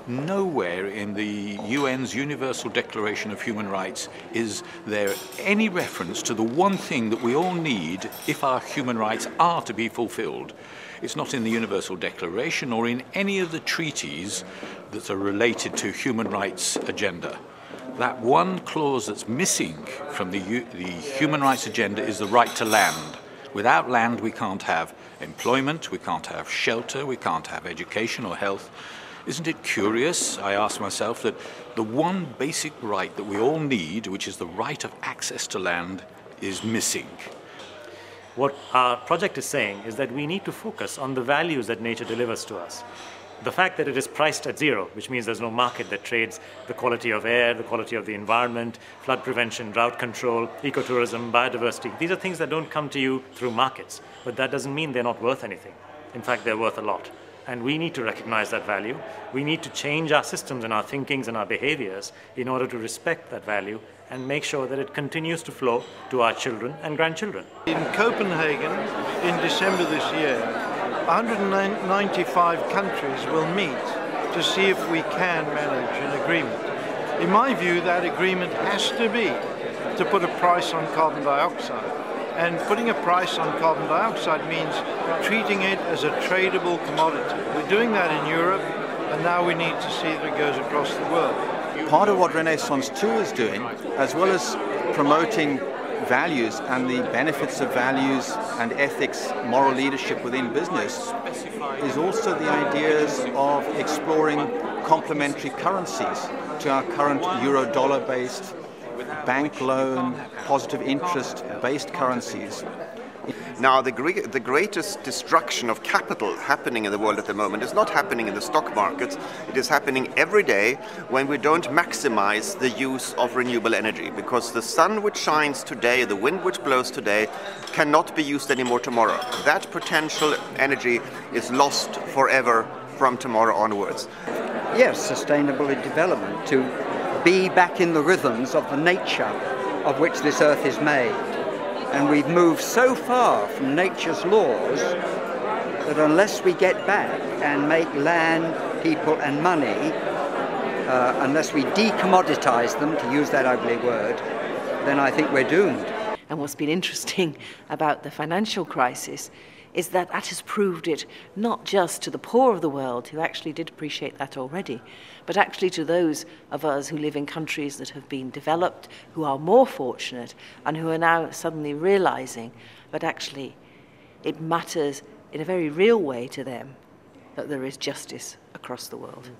Nowhere in the UN's Universal Declaration of Human Rights is there any reference to the one thing that we all need if our human rights are to be fulfilled. It's not in the Universal Declaration or in any of the treaties that are related to human rights agenda. That one clause that's missing from the human rights agenda is the right to land. Without land, we can't have employment, we can't have shelter, we can't have education or health. Isn't it curious, I ask myself, that the one basic right that we all need, which is the right of access to land, is missing? What our project is saying is that we need to focus on the values that nature delivers to us. The fact that it is priced at zero, which means there's no market that trades the quality of air, the quality of the environment, flood prevention, drought control, ecotourism, biodiversity. These are things that don't come to you through markets, but that doesn't mean they're not worth anything. In fact, they're worth a lot. And we need to recognize that value. We need to change our systems and our thinkings and our behaviors in order to respect that value and make sure that it continues to flow to our children and grandchildren. In Copenhagen, in December this year, 195 countries will meet to see if we can manage an agreement. In my view, that agreement has to be to put a price on carbon dioxide. And putting a price on carbon dioxide means treating it as a tradable commodity. We're doing that in Europe, and now we need to see that it goes across the world. Part of what Renaissance 2 is doing, as well as promoting values and the benefits of values and ethics, moral leadership within business, is also the ideas of exploring complementary currencies to our current euro-dollar based bank loan, positive interest-based currencies. Now, the greatest destruction of capital happening in the world at the moment is not happening in the stock markets. It is happening every day when we don't maximize the use of renewable energy, because the sun which shines today, the wind which blows today, cannot be used anymore tomorrow. That potential energy is lost forever from tomorrow onwards. Yes, sustainable development, to be back in the rhythms of the nature of which this earth is made. And we've moved so far from nature's laws that unless we get back and make land, people and money, unless we decommoditize them, to use that ugly word, then I think we're doomed. And what's been interesting about the financial crisis is that that has proved it not just to the poor of the world, who actually did appreciate that already, but actually to those of us who live in countries that have been developed, who are more fortunate, and who are now suddenly realizing that actually it matters in a very real way to them that there is justice across the world.